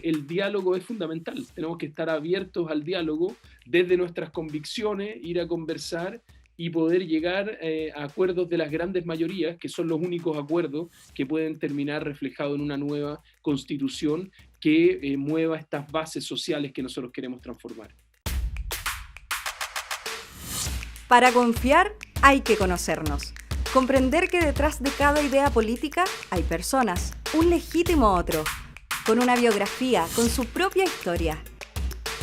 el diálogo es fundamental. Tenemos que estar abiertos al diálogo desde nuestras convicciones, ir a conversar y poder llegar a acuerdos de las grandes mayorías, que son los únicos acuerdos que pueden terminar reflejados en una nueva constitución que mueva estas bases sociales que nosotros queremos transformar. Para confiar hay que conocernos. Comprender que detrás de cada idea política hay personas, un legítimo otro, con una biografía, con su propia historia.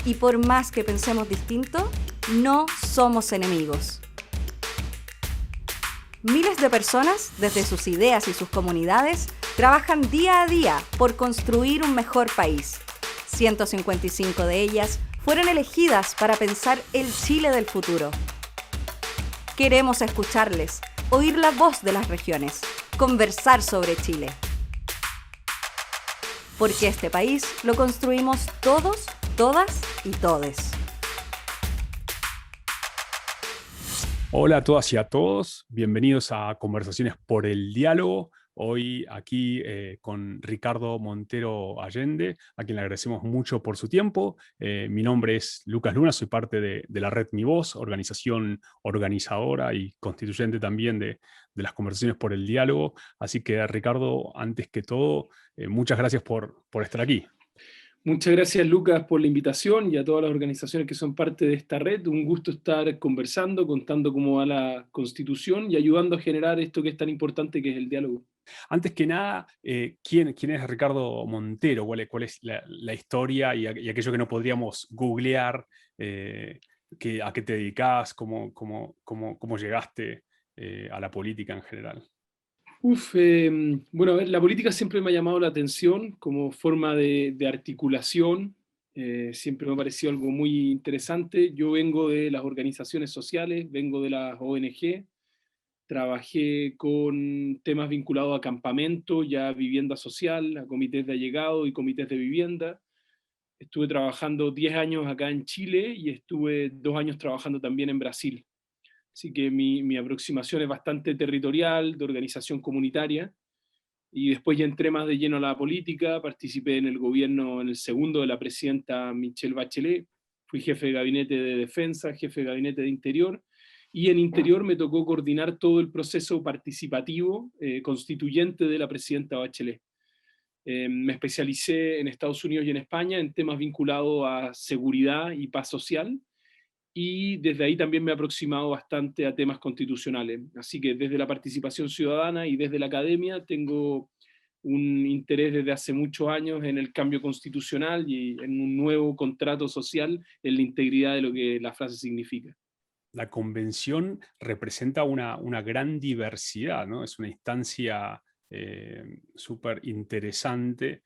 Y por más que pensemos distinto, no somos enemigos. Miles de personas, desde sus ideas y sus comunidades, trabajan día a día por construir un mejor país. 155 de ellas fueron elegidas para pensar el Chile del futuro. Queremos escucharles, oír la voz de las regiones, conversar sobre Chile. Porque este país lo construimos todos, todas y todes. Hola a todas y a todos, bienvenidos a Conversaciones por el Diálogo. Hoy aquí con Ricardo Montero Allende, a quien le agradecemos mucho por su tiempo. Mi nombre es Lucas Luna, soy parte de la red Mi Voz, organización organizadora y constituyente también de las Conversaciones por el Diálogo. Así que Ricardo, antes que todo, muchas gracias por estar aquí. Muchas gracias, Lucas, por la invitación y a todas las organizaciones que son parte de esta red. Un gusto estar conversando, contando cómo va la Constitución y ayudando a generar esto que es tan importante, que es el diálogo. Antes que nada, ¿quién es Ricardo Montero? ¿Cuál es la historia y aquello que no podríamos googlear? ¿A qué te dedicás? ¿Cómo llegaste a la política en general? Bueno, a ver, la política siempre me ha llamado la atención como forma de articulación. Siempre me ha parecido algo muy interesante. Yo vengo de las organizaciones sociales, vengo de las ONG. Trabajé con temas vinculados a campamento, ya vivienda social, a comités de allegado y comités de vivienda. Estuve trabajando 10 años acá en Chile y estuve 2 años trabajando también en Brasil. Así que mi aproximación es bastante territorial, de organización comunitaria. Y después ya entré más de lleno a la política, participé en el gobierno, en el segundo de la presidenta Michelle Bachelet. Fui jefe de gabinete de defensa, jefe de gabinete de interior, y en interior me tocó coordinar todo el proceso participativo constituyente de la presidenta Bachelet. Me especialicé en Estados Unidos y en España en temas vinculados a seguridad y paz social, y desde ahí también me he aproximado bastante a temas constitucionales. Así que desde la participación ciudadana y desde la academia tengo un interés desde hace muchos años en el cambio constitucional y en un nuevo contrato social, en la integridad de lo que la frase significa. La convención representa una gran diversidad, ¿no? Es una instancia súper interesante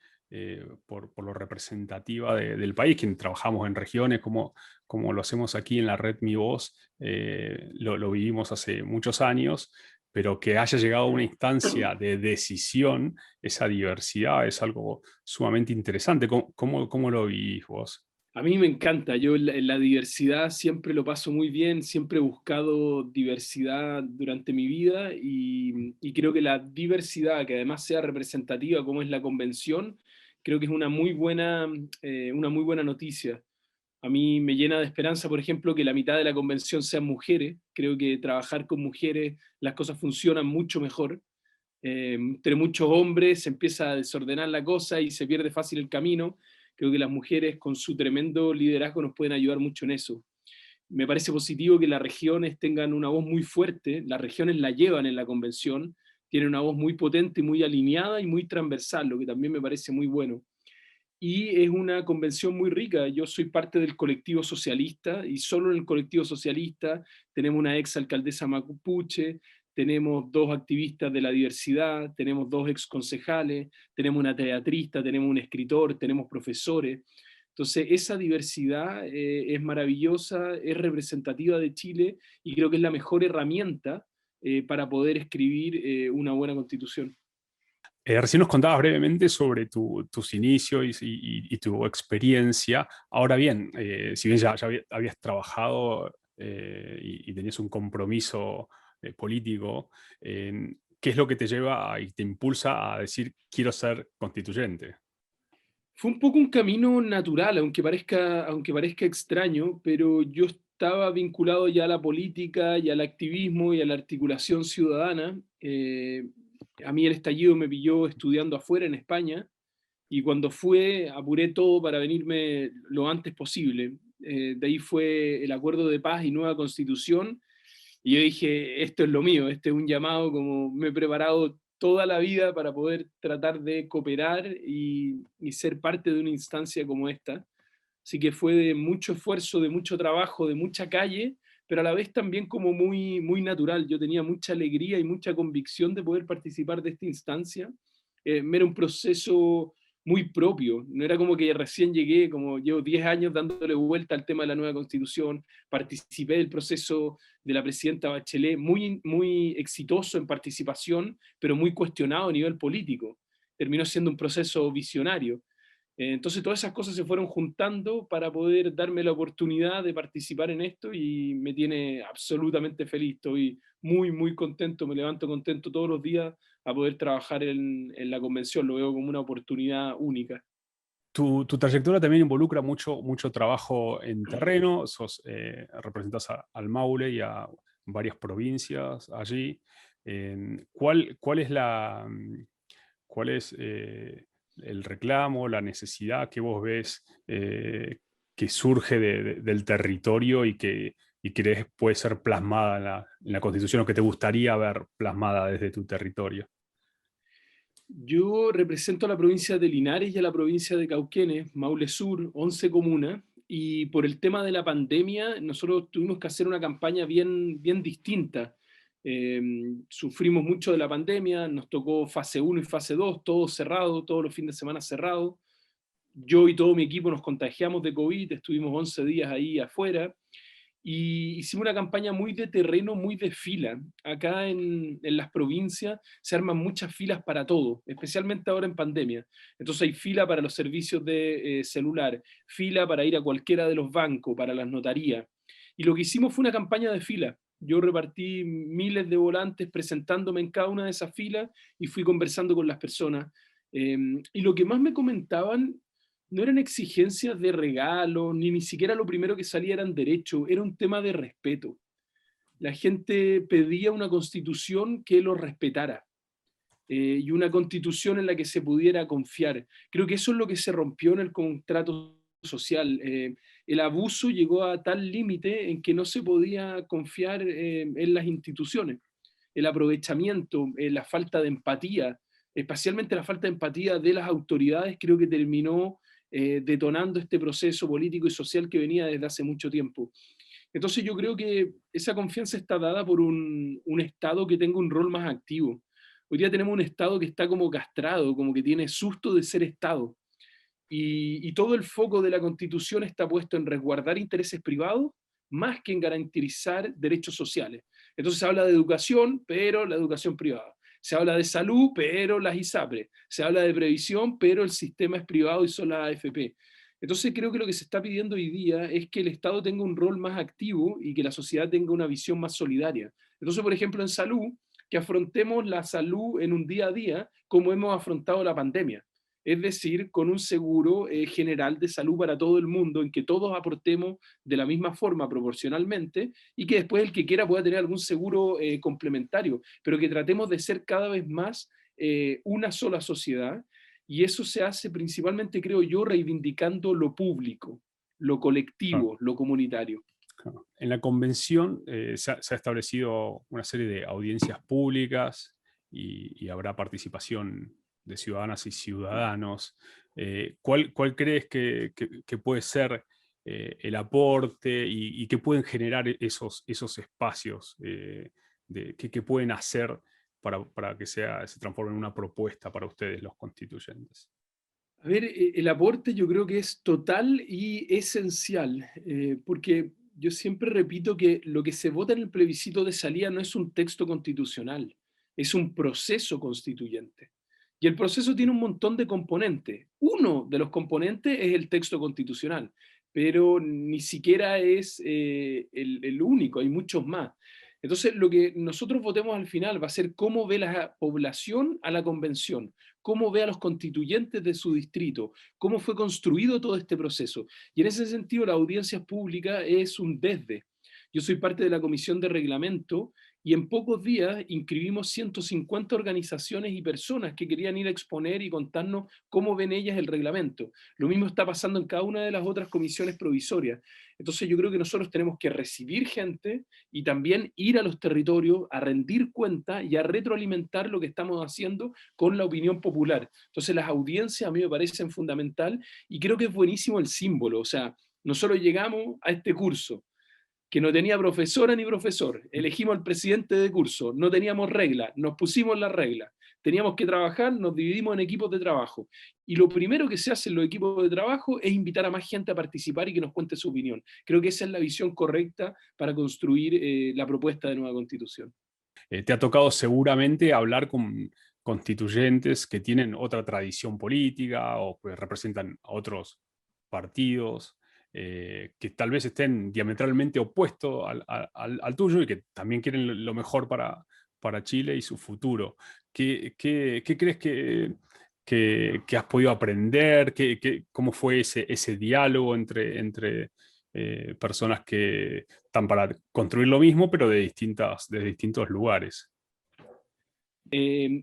por lo representativa del país, quien trabajamos en regiones como lo hacemos aquí en la red Mi Voz, lo vivimos hace muchos años, pero que haya llegado a una instancia de decisión, esa diversidad es algo sumamente interesante. ¿Cómo lo vivís vos? A mí me encanta, yo en la diversidad siempre lo paso muy bien, siempre he buscado diversidad durante mi vida y creo que la diversidad, que además sea representativa como es la convención, creo que es una muy buena noticia. A mí me llena de esperanza, por ejemplo, que la mitad de la convención sean mujeres. Creo que trabajar con mujeres las cosas funcionan mucho mejor. Entre muchos hombres se empieza a desordenar la cosa y se pierde fácil el camino. Creo que las mujeres con su tremendo liderazgo nos pueden ayudar mucho en eso. Me parece positivo que las regiones tengan una voz muy fuerte, las regiones la llevan en la convención, tienen una voz muy potente, muy alineada y muy transversal, lo que también me parece muy bueno. Y es una convención muy rica. Yo soy parte del colectivo socialista y solo en el colectivo socialista tenemos una ex alcaldesa mapuche, tenemos 2 activistas de la diversidad, tenemos 2 ex concejales, tenemos una teatrista, tenemos un escritor, tenemos profesores. Entonces, esa diversidad es maravillosa, es representativa de Chile y creo que es la mejor herramienta para poder escribir una buena constitución. Recién nos contabas brevemente sobre tus inicios y tu experiencia. Ahora bien, si bien ya habías trabajado y tenías un compromiso político, ¿qué es lo que te lleva y te impulsa a decir quiero ser constituyente? Fue un poco un camino natural, aunque parezca extraño, pero yo estaba vinculado ya a la política y al activismo y a la articulación ciudadana. A mí el estallido me pilló estudiando afuera en España, y cuando fue apuré todo para venirme lo antes posible. De ahí fue el acuerdo de paz y nueva constitución, y yo dije, esto es lo mío, este es un llamado, como me he preparado toda la vida para poder tratar de cooperar y ser parte de una instancia como esta. Así que fue de mucho esfuerzo, de mucho trabajo, de mucha calle, pero a la vez también como muy, muy natural. Yo tenía mucha alegría y mucha convicción de poder participar de esta instancia. Era un proceso muy propio, no era como que recién llegué, como llevo 10 años dándole vuelta al tema de la nueva constitución, participé del proceso de la presidenta Bachelet, muy, muy exitoso en participación, pero muy cuestionado a nivel político. Terminó siendo un proceso visionario. Entonces todas esas cosas se fueron juntando para poder darme la oportunidad de participar en esto, y me tiene absolutamente feliz. Estoy muy, muy contento, me levanto contento todos los días a poder trabajar en la convención, lo veo como una oportunidad única. Tu trayectoria también involucra mucho, mucho trabajo en terreno, representas al Maule y a varias provincias allí. ¿Cuál es cuál es el reclamo, la necesidad que vos ves que surge del territorio y crees puede ser plasmada en la Constitución, o que te gustaría ver plasmada desde tu territorio? Yo represento a la provincia de Linares y a la provincia de Cauquenes, Maule Sur, 11 comunas, y por el tema de la pandemia nosotros tuvimos que hacer una campaña bien, bien distinta. Eh, Sufrimos mucho de la pandemia, nos tocó fase 1 y fase 2, todo cerrado, todos los fines de semana cerrados. Yo y todo mi equipo nos contagiamos de COVID, estuvimos 11 días ahí afuera, y hicimos una campaña muy de terreno, muy de fila. Acá en las provincias se arman muchas filas para todo, especialmente ahora en pandemia. Entonces hay fila para los servicios de celular, fila para ir a cualquiera de los bancos, para las notarías. Y lo que hicimos fue una campaña de fila. Yo repartí miles de volantes presentándome en cada una de esas filas y fui conversando con las personas. Y lo que más me comentaban no eran exigencias de regalo, ni siquiera lo primero que salía eran derechos, era un tema de respeto. La gente pedía una constitución que los respetara, y una constitución en la que se pudiera confiar. Creo que eso es lo que se rompió en el contrato social. El abuso llegó a tal límite en que no se podía confiar en las instituciones. El aprovechamiento, la falta de empatía, especialmente la falta de empatía de las autoridades, creo que terminó detonando este proceso político y social que venía desde hace mucho tiempo. Entonces yo creo que esa confianza está dada por un Estado que tenga un rol más activo. Hoy día tenemos un Estado que está como castrado, como que tiene susto de ser Estado. Y todo el foco de la Constitución está puesto en resguardar intereses privados más que en garantizar derechos sociales. Entonces se habla de educación, pero la educación privada. Se habla de salud, pero las ISAPRE. Se habla de previsión, pero el sistema es privado y son las AFP. Entonces creo que lo que se está pidiendo hoy día es que el Estado tenga un rol más activo y que la sociedad tenga una visión más solidaria. Entonces, por ejemplo, en salud, que afrontemos la salud en un día a día como hemos afrontado la pandemia. Es decir, con un seguro general de salud para todo el mundo, en que todos aportemos de la misma forma proporcionalmente, y que después el que quiera pueda tener algún seguro complementario, pero que tratemos de ser cada vez más una sola sociedad, y eso se hace principalmente, creo yo, reivindicando lo público, lo colectivo, lo comunitario. En la convención se ha establecido una serie de audiencias públicas y habrá participación de ciudadanas y ciudadanos. ¿Cuál crees que puede ser el aporte y qué pueden generar esos espacios? ¿Qué pueden hacer para que se transforme en una propuesta para ustedes, los constituyentes? A ver, el aporte yo creo que es total y esencial, porque yo siempre repito que lo que se vota en el plebiscito de salida no es un texto constitucional, es un proceso constituyente. Y el proceso tiene un montón de componentes. Uno de los componentes es el texto constitucional, pero ni siquiera es el único, hay muchos más. Entonces, lo que nosotros votemos al final va a ser cómo ve la población a la convención, cómo ve a los constituyentes de su distrito, cómo fue construido todo este proceso. Y en ese sentido, la audiencia pública es un desde. Yo soy parte de la comisión de reglamento y en pocos días inscribimos 150 organizaciones y personas que querían ir a exponer y contarnos cómo ven ellas el reglamento. Lo mismo está pasando en cada una de las otras comisiones provisorias. Entonces yo creo que nosotros tenemos que recibir gente y también ir a los territorios a rendir cuenta y a retroalimentar lo que estamos haciendo con la opinión popular. Entonces las audiencias a mí me parecen fundamental y creo que es buenísimo el símbolo. O sea, nosotros llegamos a este curso que no tenía profesora ni profesor, elegimos al presidente de curso, no teníamos reglas, nos pusimos las reglas, teníamos que trabajar, nos dividimos en equipos de trabajo. Y lo primero que se hace en los equipos de trabajo es invitar a más gente a participar y que nos cuente su opinión. Creo que esa es la visión correcta para construir la propuesta de nueva constitución. Te ha tocado seguramente hablar con constituyentes que tienen otra tradición política o que representan a otros partidos, que tal vez estén diametralmente opuestos al tuyo y que también quieren lo mejor para Chile y su futuro. ¿Qué crees que has podido aprender? ¿Cómo fue ese diálogo entre personas que están para construir lo mismo, pero de distintos lugares?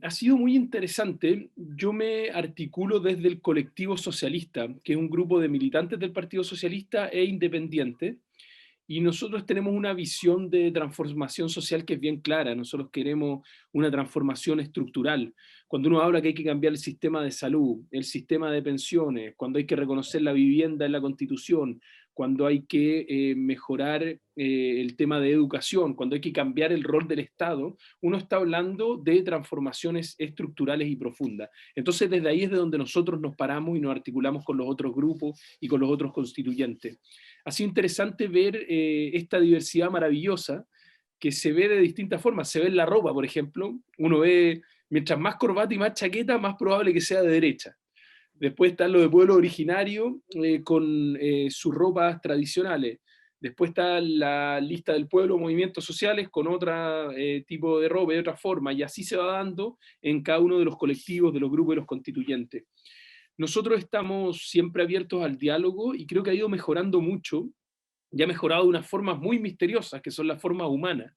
Ha sido muy interesante. Yo me articulo desde el Colectivo Socialista, que es un grupo de militantes del Partido Socialista e independientes, y nosotros tenemos una visión de transformación social que es bien clara. Nosotros queremos una transformación estructural. Cuando uno habla que hay que cambiar el sistema de salud, el sistema de pensiones, cuando hay que reconocer la vivienda en la Constitución, cuando hay que mejorar el tema de educación, cuando hay que cambiar el rol del Estado, uno está hablando de transformaciones estructurales y profundas. Entonces, desde ahí es de donde nosotros nos paramos y nos articulamos con los otros grupos y con los otros constituyentes. Ha sido interesante ver esta diversidad maravillosa que se ve de distintas formas. Se ve en la ropa, por ejemplo. Uno ve, mientras más corbata y más chaqueta, más probable que sea de derecha. Después están los de pueblo originario con sus ropas tradicionales. Después está la lista del pueblo, movimientos sociales, con otro tipo de ropa y otra forma. Y así se va dando en cada uno de los colectivos, de los grupos de los constituyentes. Nosotros estamos siempre abiertos al diálogo y creo que ha ido mejorando mucho y ha mejorado de unas formas muy misteriosas, que son las formas humanas.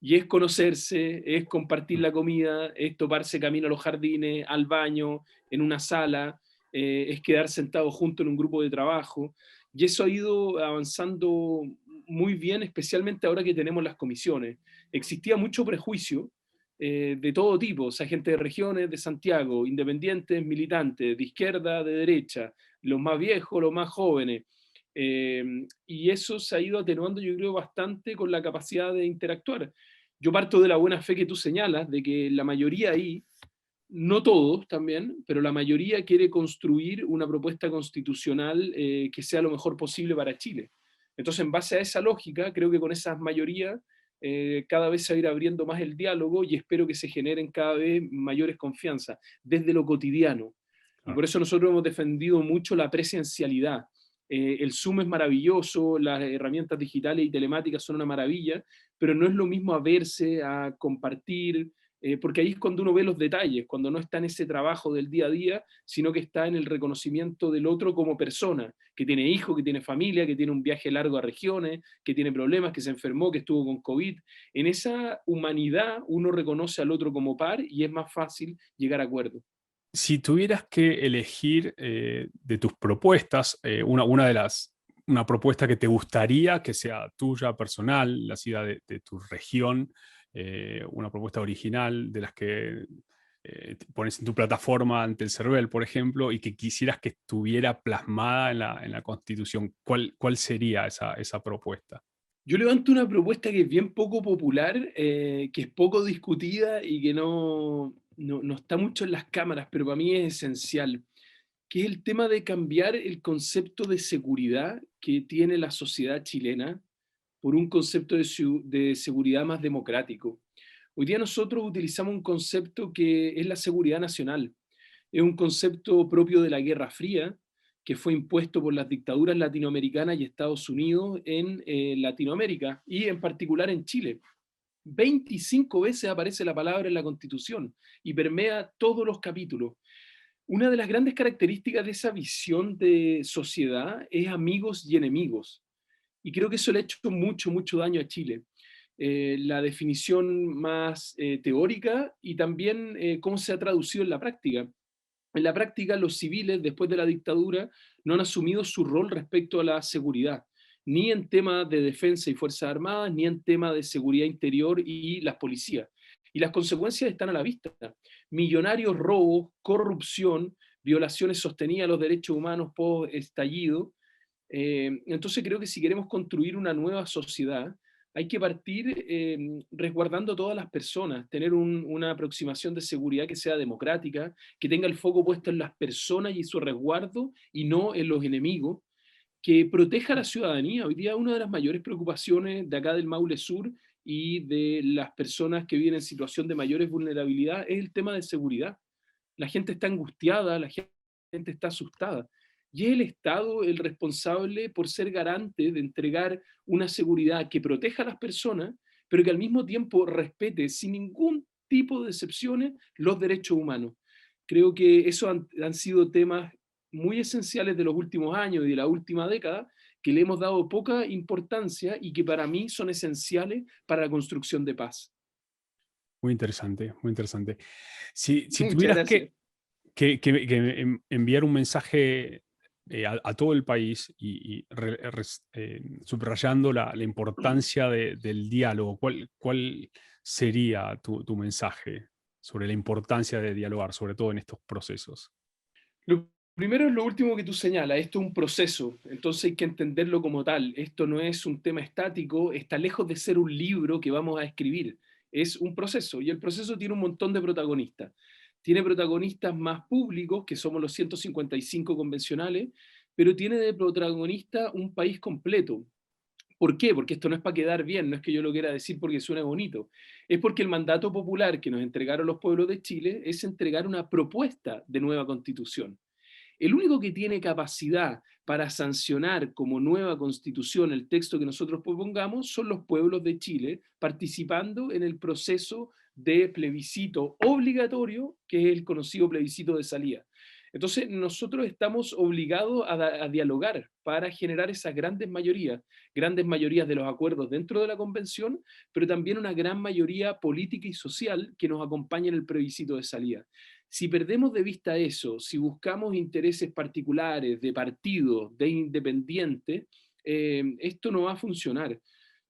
Y es conocerse, es compartir la comida, es toparse camino a los jardines, al baño, en una sala, es quedar sentado junto en un grupo de trabajo. Y eso ha ido avanzando muy bien, especialmente ahora que tenemos las comisiones. Existía mucho prejuicio de todo tipo, o sea, gente de regiones, de Santiago, independientes, militantes, de izquierda, de derecha, los más viejos, los más jóvenes. Y eso se ha ido atenuando, yo creo, bastante con la capacidad de interactuar. Yo parto de la buena fe que tú señalas, de que la mayoría ahí, no todos también, pero la mayoría quiere construir una propuesta constitucional que sea lo mejor posible para Chile. Entonces, en base a esa lógica, creo que con esas mayorías cada vez se va a ir abriendo más el diálogo y espero que se generen cada vez mayores confianzas desde lo cotidiano. Y por eso nosotros hemos defendido mucho la presencialidad. El Zoom es maravilloso, las herramientas digitales y telemáticas son una maravilla, pero no es lo mismo a verse, a compartir, porque ahí es cuando uno ve los detalles, cuando no está en ese trabajo del día a día, sino que está en el reconocimiento del otro como persona, que tiene hijos, que tiene familia, que tiene un viaje largo a regiones, que tiene problemas, que se enfermó, que estuvo con COVID. En esa humanidad uno reconoce al otro como par y es más fácil llegar a acuerdos. Si tuvieras que elegir de tus propuestas, una propuesta que te gustaría que sea tuya, personal, la ciudad de tu región, una propuesta original de las que pones en tu plataforma ante el CERVEL, por ejemplo, y que quisieras que estuviera plasmada en la Constitución, ¿cuál sería esa propuesta? Yo levanto una propuesta que es bien poco popular, que es poco discutida y que no está mucho en las cámaras, pero para mí es esencial, que es el tema de cambiar el concepto de seguridad que tiene la sociedad chilena por un concepto de seguridad más democrático. Hoy día nosotros utilizamos un concepto que es la seguridad nacional. Es un concepto propio de la Guerra Fría, que fue impuesto por las dictaduras latinoamericanas y Estados Unidos en Latinoamérica y en particular en Chile. 25 veces aparece la palabra en la Constitución y permea todos los capítulos. Una de las grandes características de esa visión de sociedad es amigos y enemigos. Y creo que eso le ha hecho mucho, mucho daño a Chile. La definición más teórica y también cómo se ha traducido en la práctica. En la práctica, los civiles, después de la dictadura, no han asumido su rol respecto a la seguridad, ni en temas de defensa y Fuerzas Armadas, ni en temas de seguridad interior y las policías. Y las consecuencias están a la vista. Millonarios robos, corrupción, violaciones sostenidas a los derechos humanos post-estallido. Entonces creo que si queremos construir una nueva sociedad, hay que partir resguardando a todas las personas, tener una aproximación de seguridad que sea democrática, que tenga el foco puesto en las personas y su resguardo y no en los enemigos, que proteja a la ciudadanía. Hoy día una de las mayores preocupaciones de acá del Maule Sur y de las personas que viven en situación de mayores vulnerabilidad es el tema de seguridad. La gente está angustiada, la gente está asustada. Y es el Estado el responsable por ser garante de entregar una seguridad que proteja a las personas, pero que al mismo tiempo respete sin ningún tipo de excepciones los derechos humanos. Creo que esos han sido temas muy esenciales de los últimos años y de la última década que le hemos dado poca importancia y que para mí son esenciales para la construcción de paz. Muy interesante, muy interesante. Si Muchas tuvieras gracias. que enviar un mensaje a todo el país y subrayando la importancia del diálogo, ¿cuál sería tu mensaje sobre la importancia de dialogar, sobre todo en estos procesos? Lo primero es lo último que tú señalas, esto es un proceso, entonces hay que entenderlo como tal. Esto no es un tema estático, está lejos de ser un libro que vamos a escribir, es un proceso y el proceso tiene un montón de protagonistas. Tiene protagonistas más públicos, que somos los 155 convencionales, pero tiene de protagonista un país completo. ¿Por qué? Porque esto no es para quedar bien, no es que yo lo quiera decir porque suena bonito, es porque el mandato popular que nos entregaron los pueblos de Chile es entregar una propuesta de nueva constitución. El único que tiene capacidad para sancionar como nueva constitución el texto que nosotros propongamos son los pueblos de Chile participando en el proceso de plebiscito obligatorio, que es el conocido plebiscito de salida. Entonces, nosotros estamos obligados a dialogar para generar esas grandes mayorías de los acuerdos dentro de la convención, pero también una gran mayoría política y social que nos acompañe en el plebiscito de salida. Si perdemos de vista eso, si buscamos intereses particulares de partidos, de independientes, esto no va a funcionar.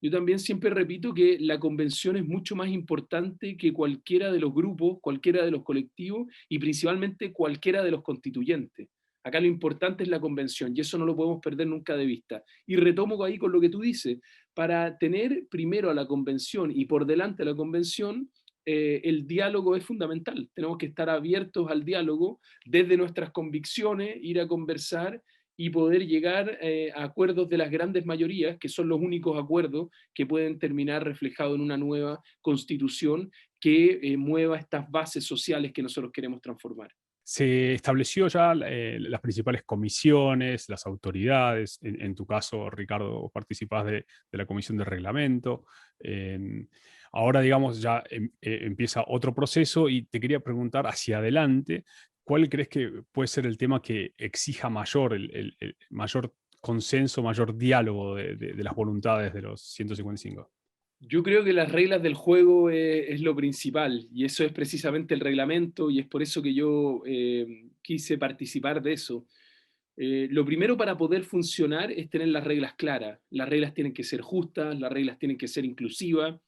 Yo también siempre repito que la convención es mucho más importante que cualquiera de los grupos, cualquiera de los colectivos y principalmente cualquiera de los constituyentes. Acá lo importante es la convención y eso no lo podemos perder nunca de vista. Y retomo ahí con lo que tú dices, para tener primero a la convención y por delante a la convención, el diálogo es fundamental. Tenemos que estar abiertos al diálogo desde nuestras convicciones, ir a conversar y poder llegar a acuerdos de las grandes mayorías, que son los únicos acuerdos que pueden terminar reflejados en una nueva constitución que mueva estas bases sociales que nosotros queremos transformar. Se estableció ya las principales comisiones, las autoridades. En tu caso, Ricardo, participás de la comisión de reglamento. Ahora, digamos, ya empieza otro proceso y te quería preguntar hacia adelante, ¿cuál crees que puede ser el tema que exija el mayor consenso, mayor diálogo de las voluntades de los 155? Yo creo que las reglas del juego es lo principal y eso es precisamente el reglamento y es por eso que yo quise participar de eso. Lo primero para poder funcionar es tener las reglas claras. Las reglas tienen que ser justas, las reglas tienen que ser inclusivas,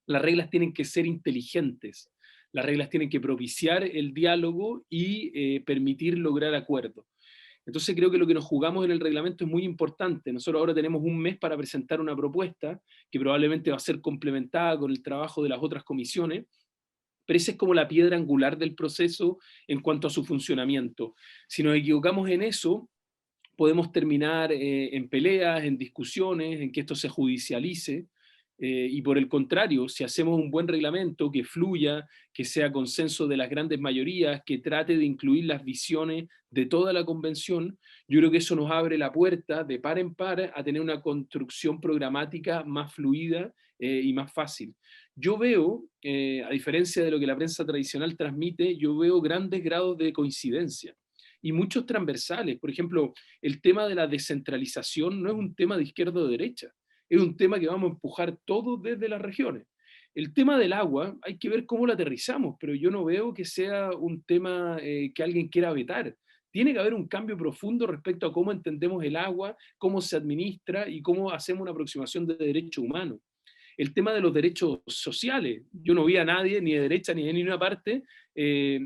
las reglas tienen que ser inteligentes, las reglas tienen que propiciar el diálogo y permitir lograr acuerdos. Entonces creo que lo que nos jugamos en el reglamento es muy importante. Nosotros ahora tenemos un mes para presentar una propuesta que probablemente va a ser complementada con el trabajo de las otras comisiones, pero esa es como la piedra angular del proceso en cuanto a su funcionamiento. Si nos equivocamos en eso, podemos terminar en peleas, en discusiones, en que esto se judicialice, y por el contrario, si hacemos un buen reglamento que fluya, que sea consenso de las grandes mayorías, que trate de incluir las visiones de toda la convención, yo creo que eso nos abre la puerta de par en par a tener una construcción programática más fluida y más fácil. yo veo, a diferencia de lo que la prensa tradicional transmite, yo veo grandes grados de coincidencia y muchos transversales. Por ejemplo, el tema de la descentralización no es un tema de izquierda o derecha, es un tema que vamos a empujar todos desde las regiones. El tema del agua, hay que ver cómo lo aterrizamos, pero yo no veo que sea un tema que alguien quiera vetar. Tiene que haber un cambio profundo respecto a cómo entendemos el agua, cómo se administra y cómo hacemos una aproximación de derechos humanos. El tema de los derechos sociales. Yo no vi a nadie, ni de derecha ni de ninguna parte,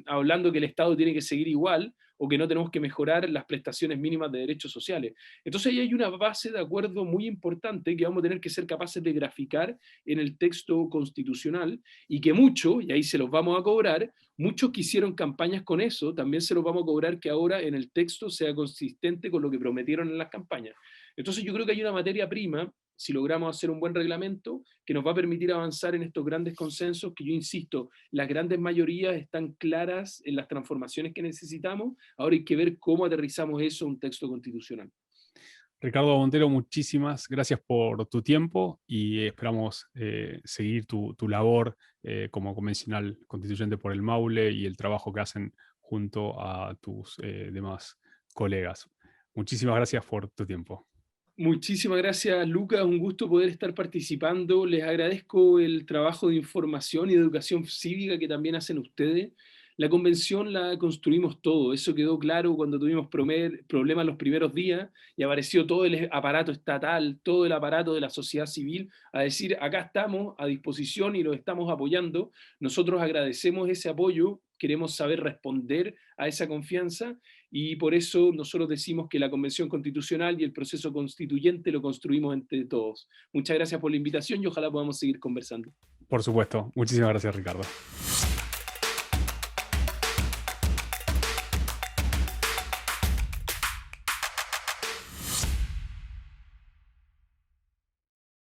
hablando que el Estado tiene que seguir igual o que no tenemos que mejorar las prestaciones mínimas de derechos sociales. Entonces ahí hay una base de acuerdo muy importante que vamos a tener que ser capaces de graficar en el texto constitucional y que muchos, y ahí se los vamos a cobrar, muchos que hicieron campañas con eso, también se los vamos a cobrar que ahora en el texto sea consistente con lo que prometieron en las campañas. Entonces yo creo que hay una materia prima, si logramos hacer un buen reglamento, que nos va a permitir avanzar en estos grandes consensos que yo insisto, las grandes mayorías están claras en las transformaciones que necesitamos, ahora hay que ver cómo aterrizamos eso en un texto constitucional. Ricardo Montero, muchísimas gracias por tu tiempo y esperamos seguir tu labor como convencional constituyente por el Maule y el trabajo que hacen junto a tus demás colegas. Muchísimas gracias por tu tiempo. Muchísimas gracias, Lucas. Un gusto poder estar participando. Les agradezco el trabajo de información y de educación cívica que también hacen ustedes. La convención la construimos todo. Eso quedó claro cuando tuvimos problemas los primeros días y apareció todo el aparato estatal, todo el aparato de la sociedad civil a decir, acá estamos a disposición y los estamos apoyando. Nosotros agradecemos ese apoyo, queremos saber responder a esa confianza y por eso nosotros decimos que la Convención Constitucional y el proceso constituyente lo construimos entre todos. Muchas gracias por la invitación y ojalá podamos seguir conversando. Por supuesto. Muchísimas gracias, Ricardo.